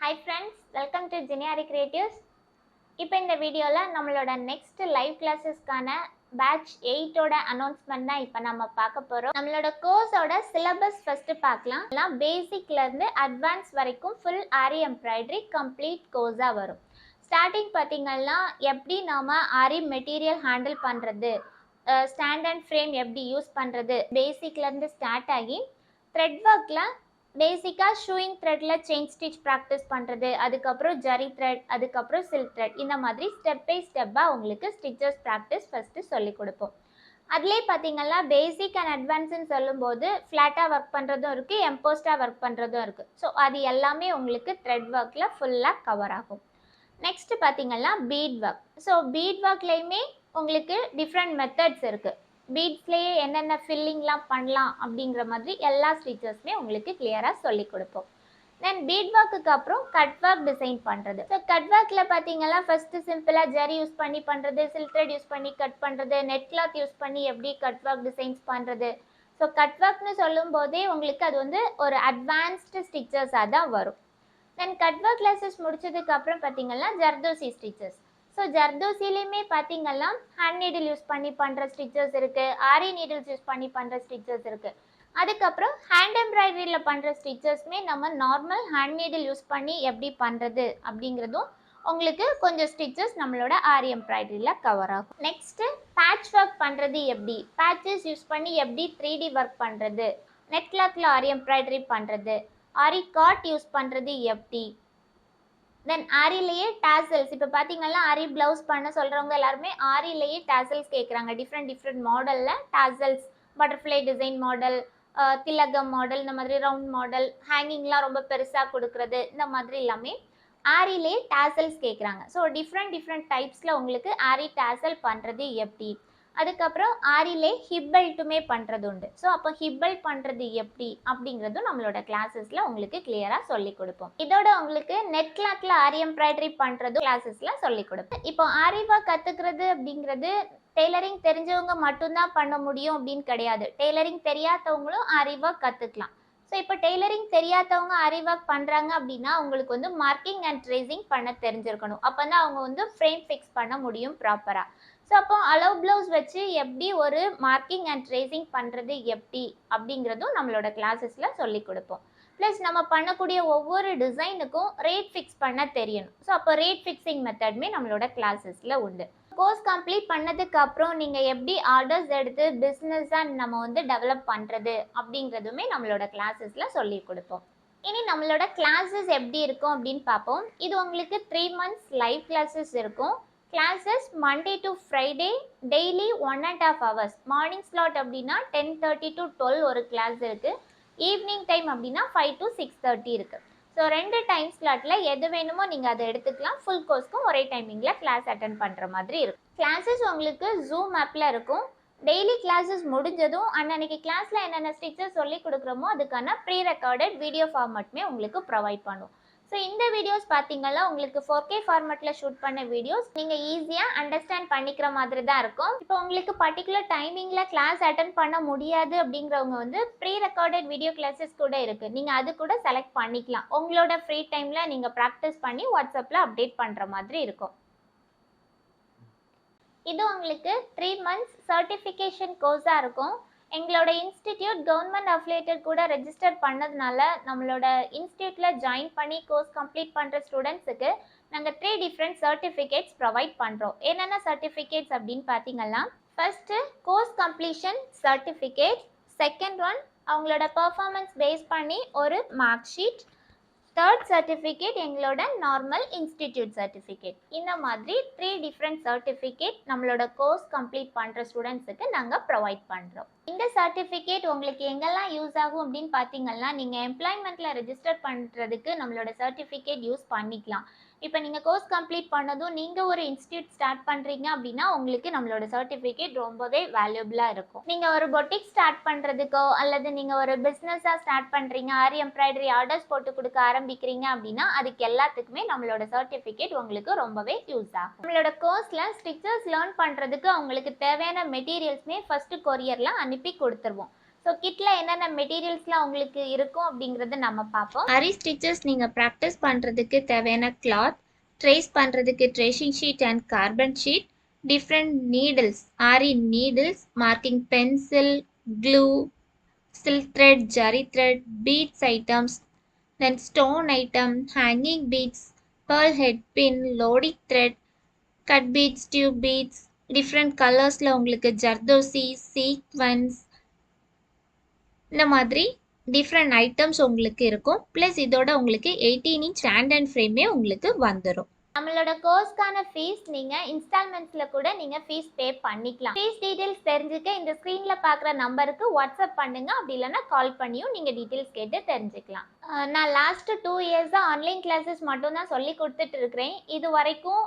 Hi friends, welcome to Aari Creatives. இப்போ இந்த வீடியோல நம்மளோட நெக்ஸ்ட் லைவ் கிளாஸஸ்க்கான பேட்ச் 8 ஓட அனௌன்ஸ்மெண்ட் தான் இப்போ நம்ம பார்க்க போறோம். நம்மளோட கோர்ஸோட சிலபஸ் ஃபர்ஸ்ட் பார்க்கலாம். எல்லாம் பேசிக்ல இருந்து அட்வான்ஸ் வரைக்கும் ஃபுல் ஆரி எம்ப்ராய்டரி கம்ப்ளீட் கோர்ஸா வரும். ஸ்டார்டிங் பார்த்தீங்கன்னா எப்படி நாம ஆரி மெட்டீரியல் ஹேண்டில் பண்றது, ஸ்டாண்ட் அண்ட் ஃப்ரேம் எப்படி யூஸ் பண்றது, பேசிக்ல இருந்து ஸ்டார்ட் ஆகி த்ரெட் ஒர்க்ல பேசிக்காக ஷூயிங் த்ரெட்டில் செயின் ஸ்டிச் ப்ராக்டிஸ் பண்ணுறது, அதுக்கப்புறம் ஜரி த்ரெட், அதுக்கப்புறம் சில்க் த்ரெட், இந்த மாதிரி ஸ்டெப் பை ஸ்டெப்பாக உங்களுக்கு ஸ்டிச்சஸ் ப்ராக்டிஸ் ஃபஸ்ட்டு சொல்லிக் கொடுப்போம். அதிலே பார்த்தீங்கன்னா பேசிக் அண்ட் அட்வான்ஸ்ன்னு சொல்லும்போது ஃப்ளாட்டாக ஒர்க் பண்ணுறதும் இருக்குது, எம்போஸ்டாக ஒர்க் பண்ணுறதும் இருக்குது. ஸோ அது எல்லாமே உங்களுக்கு த்ரெட் ஒர்க்கில் ஃபுல்லாக கவர் ஆகும். நெக்ஸ்ட் பார்த்தீங்கன்னா பீட் ஒர்க். ஸோ பீட் ஒர்க்லேயுமே உங்களுக்கு டிஃப்ரெண்ட் மெத்தட்ஸ் இருக்குது. பீட்ஸ்லேயே என்னென்ன ஃபில்லிங்லாம் பண்ணலாம் அப்படிங்கிற மாதிரி எல்லா ஸ்டிச்சஸுமே உங்களுக்கு கிளியராக சொல்லி கொடுப்போம். தென் பீட் ஒர்க்குக்கு அப்புறம் கட் ஒர்க் டிசைன் பண்ணுறது. ஸோ கட் ஒர்க்கில் பார்த்தீங்கன்னா ஃபஸ்ட்டு சிம்பிளாக ஜரி யூஸ் பண்ணி பண்ணுறது, சில்க் த்ரெட் யூஸ் பண்ணி கட் பண்ணுறது, நெட் கிளாத் யூஸ் பண்ணி எப்படி கட் ஒர்க் டிசைன்ஸ் பண்ணுறது. ஸோ கட் ஒர்க்னு சொல்லும் போதே உங்களுக்கு அது வந்து ஒரு அட்வான்ஸ்டு ஸ்டிச்சஸாக தான் வரும். தென் கட் ஒர்க் கிளாஸஸ் முடிச்சதுக்கு அப்புறம் பார்த்தீங்கன்னா ஜர்தோசி ஸ்டிச்சஸ். ஸோ ஜர்தோசிலையுமே பார்த்தீங்கன்னா ஹேண்ட் நீடில் யூஸ் பண்ணி பண்ணுற ஸ்டிச்சஸ் இருக்குது, ஆரி நீடில்ஸ் யூஸ் பண்ணி பண்ணுற ஸ்டிச்சஸ் இருக்குது. அதுக்கப்புறம் ஹேண்ட் எம்ப்ராய்டரியில் பண்ணுற ஸ்டிச்சஸ்மே நம்ம நார்மல் ஹேண்ட் நீடில் யூஸ் பண்ணி எப்படி பண்ணுறது அப்படிங்கிறதும் உங்களுக்கு கொஞ்சம் ஸ்டிச்சஸ் நம்மளோட ஆரி எம்ப்ராய்டரியில் கவர் ஆகும். நெக்ஸ்ட்டு பேட்ச் ஒர்க் பண்ணுறது எப்படி, பேட்சஸ் யூஸ் பண்ணி எப்படி 3D ஒர்க் பண்ணுறது, நெட் கிளாத்தில் ஆரி எம்ப்ராய்டரி பண்ணுறது, ஆரி காட் யூஸ் பண்ணுறது எப்படி, தென் ஆரிலேயே டாசல்ஸ். இப்போ பார்த்தீங்கன்னா ஆரி ப்ளவுஸ் பண்ண சொல்கிறவங்க எல்லாருமே ஆரிலேயே டாசல்ஸ் கேட்குறாங்க. டிஃப்ரெண்ட் மாடலில் டாசல்ஸ், பட்டர்ஃப்ளை டிசைன் மாடல், திலகம் மாடல், இந்த மாதிரி ரவுண்ட் மாடல், ஹேங்கிங்லாம் ரொம்ப பெருசாக கொடுக்குறது, இந்த மாதிரி எல்லாமே ஆரிலே டாசல்ஸ் கேட்குறாங்க. ஸோ டிஃப்ரெண்ட் டைப்ஸில் உங்களுக்கு ஆரி டாசல் பண்ணுறது எப்படி, அதுக்கப்புறம் ஆரிலே ஹிப் பெல்ட்டுமே பண்ணுறது உண்டு. ஸோ அப்போ ஹிப் பெல்ட் பண்ணுறது எப்படி அப்படிங்கிறதும் நம்மளோட கிளாஸஸில் உங்களுக்கு கிளியராக சொல்லி கொடுப்போம். இதோட உங்களுக்கு நெட் கிளாத்தில் ஆரி எம்ப்ராய்டரி பண்ணுறதும் கிளாஸஸில் சொல்லி கொடுப்போம். இப்போ ஆரி ஒர்க் கற்றுக்கிறது அப்படிங்கிறது டெய்லரிங் தெரிஞ்சவங்க மட்டும்தான் பண்ண முடியும் அப்படின்னு கிடையாது. டெய்லரிங் தெரியாதவங்களும் ஆரி ஒர்க் கற்றுக்கலாம். ஸோ இப்போ டெய்லரிங் தெரியாதவங்க ஆரி ஒர்க் பண்ணுறாங்க அப்படின்னா அவங்களுக்கு வந்து மார்க்கிங் அண்ட் ட்ரேசிங் பண்ண தெரிஞ்சிருக்கணும். அப்போ தான் அவங்க வந்து ஃப்ரேம் ஃபிக்ஸ் பண்ண முடியும் ப்ராப்பராக. ஸோ அப்போ அலோவ் ப்ளவுஸ் வச்சு எப்படி ஒரு மார்க்கிங் அண்ட் ட்ரேசிங் பண்ணுறது எப்படி அப்படிங்கிறதும் நம்மளோட கிளாஸஸில் சொல்லி கொடுப்போம். ப்ளஸ் நம்ம பண்ணக்கூடிய ஒவ்வொரு டிசைனுக்கும் ரேட் ஃபிக்ஸ் பண்ண தெரியணும். ஸோ அப்போ ரேட் ஃபிக்ஸிங் மெத்தட்மே நம்மளோட கிளாஸஸில் உண்டு. கோர்ஸ் கம்ப்ளீட் பண்ணதுக்கு அப்புறம் நீங்கள் எப்படி ஆர்டர்ஸ் எடுத்து பிஸ்னஸாக நம்ம வந்து டெவலப் பண்ணுறது அப்படிங்கிறதுமே நம்மளோட கிளாஸஸில் சொல்லி கொடுப்போம். இனி நம்மளோட கிளாஸஸ் எப்படி இருக்கும் அப்படின்னு பார்ப்போம். இது உங்களுக்கு 3 months லைவ் கிளாஸஸ் இருக்கும். Classes Monday to Friday daily 1.5 hours. Morning slot அப்படின்னா 10:30 to 12 ஒரு கிளாஸ் இருக்குது. ஈவினிங் டைம் அப்படின்னா 5 to 6:30 இருக்குது. ஸோ 2 டைம் ஸ்லாட்டில் எது வேணுமோ நீங்கள் அதை எடுத்துக்கலாம். ஃபுல் கோர்ஸ்க்கும் ஒரே டைமிங்கில் கிளாஸ் அட்டன் பண்ணுற மாதிரி இருக்கும். கிளாஸஸ் உங்களுக்கு ஜூம் ஆப்பில் இருக்கும். டெய்லி கிளாஸஸ் முடிஞ்சதும் அன்னன்னைக்கு கிளாஸில் என்னென்ன ஸ்டிச்சஸ் சொல்லி கொடுக்குறோமோ அதுக்கான ப்ரீ ரெக்கார்டட் வீடியோ ஃபார்மேட்டுமே உங்களுக்கு ப்ரொவைட் பண்ணும். ஸோ இந்த வீடியோஸ் பார்த்தீங்கன்னா உங்களுக்கு 4K ஃபார்மேட்டில் ஷூட் பண்ண வீடியோஸ் நீங்கள் ஈஸியாக அண்டர்ஸ்டாண்ட் பண்ணிக்கிற மாதிரி தான் இருக்கும். இப்போ உங்களுக்கு பர்டிகுலர் டைமிங்கில் கிளாஸ் அட்டன் பண்ண முடியாது அப்படிங்கிறவங்க வந்து ப்ரீ ரெக்கார்டட் வீடியோ கிளாஸஸ் கூட இருக்குது. நீங்கள் அது கூட செலக்ட் பண்ணிக்கலாம். உங்களோட ஃப்ரீ டைமில் நீங்கள் ப்ராக்டிஸ் பண்ணி வாட்ஸ்அப்பில் அப்டேட் பண்ணுற மாதிரி இருக்கும். இது உங்களுக்கு 3 months சர்டிஃபிகேஷன் கோர்ஸாக இருக்கும். எங்களோட இன்ஸ்டிடியூட் கவர்மெண்ட் அஃபிலியேட்டட் கூட ரெஜிஸ்டர் பண்ணதுனால நம்மளோட இன்ஸ்டியூட்டில் ஜாயின் பண்ணி கோர்ஸ் கம்ப்ளீட் பண்ணுற ஸ்டூடெண்ட்ஸுக்கு நாங்கள் 3 different சர்டிஃபிகேட்ஸ் ப்ரொவைட் பண்ணுறோம். என்னென்ன சர்டிஃபிகேட்ஸ் அப்படின்னு பார்த்தீங்கன்னா, first course completion certificate, second one அவங்களோட பர்ஃபார்மன்ஸ் பேஸ் பண்ணி ஒரு மார்க் ஷீட், தேர்ட் சர்டிஃபிகேட் எங்களோட நார்மல் இன்ஸ்டிடியூட் சர்டிஃபிகேட். இந்த மாதிரி 3 different சர்டிஃபிகேட் நம்மளோட கோர்ஸ் கம்ப்ளீட் பண்ணுற ஸ்டூடெண்ட்ஸுக்கு நாங்கள் ப்ரொவைட் பண்ணுறோம். இந்த சர்டிஃபிகேட் உங்களுக்கு எங்கெல்லாம் யூஸ் ஆகும் அப்படின்னு பார்த்தீங்கன்னா, நீங்கள் எம்ப்ளாய்மெண்ட்டில் ரெஜிஸ்டர் பண்ணுறதுக்கு நம்மளோட சர்டிஃபிகேட் யூஸ் பண்ணிக்கலாம். இப்போ நீங்கள் கோர்ஸ் கம்ப்ளீட் பண்ணதும் நீங்கள் ஒரு இன்ஸ்டியூட் ஸ்டார்ட் பண்ணுறீங்க அப்படின்னா உங்களுக்கு நம்மளோட சர்டிஃபிகேட் ரொம்பவே வேல்யூபிளாக இருக்கும். நீங்கள் ஒரு பொட்டிக் ஸ்டார்ட் பண்ணுறதுக்கோ அல்லது நீங்கள் ஒரு பிஸ்னஸாக ஸ்டார்ட் பண்ணுறீங்க, ஆரி எம்ப்ராய்டரி ஆர்டர்ஸ் போட்டு கொடுக்க ஆரம்பிக்கிறீங்க அப்படின்னா அதுக்கு எல்லாத்துக்குமே நம்மளோட சர்டிஃபிகேட் உங்களுக்கு ரொம்பவே யூஸ் ஆகும். நம்மளோட கோர்ஸில் ஸ்டிச்சஸ் லேர்ன் பண்ணுறதுக்கு அவங்களுக்கு தேவையான மெட்டீரியல்ஸ்மே ஃபஸ்ட்டு கொரியரில் அனுப்பி கொடுத்துருவோம். ஸோ ஸோ கிட்டில் என்னென்ன மெட்டீரியல்ஸ்லாம் உங்களுக்கு இருக்கும் அப்படிங்கிறத நம்ம பார்ப்போம். ஆரி ஸ்டிச்சஸ் நீங்கள் ப்ராக்டிஸ் பண்ணுறதுக்கு தேவையான கிளாத், ட்ரேஸ் பண்ணுறதுக்கு tracing sheet and carbon sheet, different needles, aari needles, marking pencil, glue, silk thread, zari thread, beads items, then stone item, hanging beads, pearl head pin, loading thread, cut beads, tube beads, different கலர்ஸில் உங்களுக்கு zardozi, sequence, இந்த மாதிரி different items உங்களுக்கு இருக்கும். Plus இதோட உங்களுக்கு 18 inch stand and ஃப்ரேமே உங்களுக்கு வந்துடும். நம்மளோட கோர்ஸ்க்கான ஃபீஸ் நீங்கள் இன்ஸ்டால்மெண்ட்ஸில் கூட நீங்கள் ஃபீஸ் பே பண்ணிக்கலாம். ஃபீஸ் டீட்டெயில்ஸ் தெரிஞ்சுக்க இந்த ஸ்க்ரீனில் பார்க்குற நம்பருக்கு வாட்ஸ்அப் பண்ணுங்கள். அப்படி இல்லைன்னா கால் பண்ணியும் நீங்கள் டீட்டெயில்ஸ் கேட்டு தெரிஞ்சுக்கலாம். நான் லாஸ்ட்டு 2 இயர்ஸாக ஆன்லைன் கிளாஸஸ் மட்டும்தான் சொல்லி கொடுத்துட்டு இருக்கிறேன். இது வரைக்கும்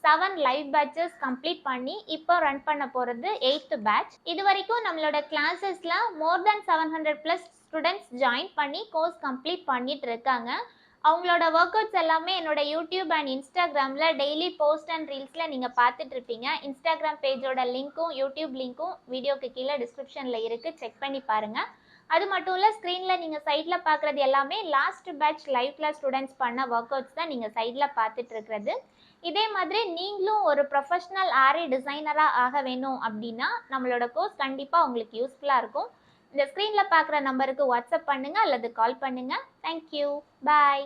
7 லைவ் பேட்சஸ் கம்ப்ளீட் பண்ணி இப்போ ரன் பண்ண போகிறது 8th பேட்ச். இது வரைக்கும் நம்மளோட கிளாஸஸில் மோர் தேன் 700+ ஸ்டூடெண்ட்ஸ் ஜாயின் பண்ணி கோர்ஸ் கம்ப்ளீட் பண்ணிட்டு இருக்காங்க. அவங்களோட ஒர்க் அவுட்ஸ் எல்லாமே என்னோட யூடியூப் அண்ட் இன்ஸ்டாகிராமில் டெய்லி போஸ்ட் அண்ட் ரீல்ஸில் நீங்கள் பார்த்துட்டு இருப்பீங்க. இன்ஸ்டாகிராம் பேஜோட லிங்க்கும் யூடியூப் லிங்க்கும் வீடியோக்கு கீழே டிஸ்கிரிப்ஷனில் இருக்குது, செக் பண்ணி பாருங்கள். அது மட்டும் இல்லை, ஸ்க்ரீனில் நீங்கள் சைடில் பார்க்குறது எல்லாமே last batch live class students பண்ண ஒர்க் அவுட்ஸ் தான் நீங்கள் சைடில் பார்த்துட்டு இருக்கிறது. இதே மாதிரி நீங்களும் ஒரு ப்ரொஃபஷ்னல் ஆரி டிசைனராக ஆக வேணும் அப்படின்னா நம்மளோட கோர்ஸ் கண்டிப்பாக உங்களுக்கு யூஸ்ஃபுல்லாக இருக்கும். இந்த ஸ்க்ரீனில் பார்க்குற நம்பருக்கு வாட்ஸ்அப் பண்ணுங்கள் அல்லது கால் பண்ணுங்கள். தேங்க்யூ, பாய்.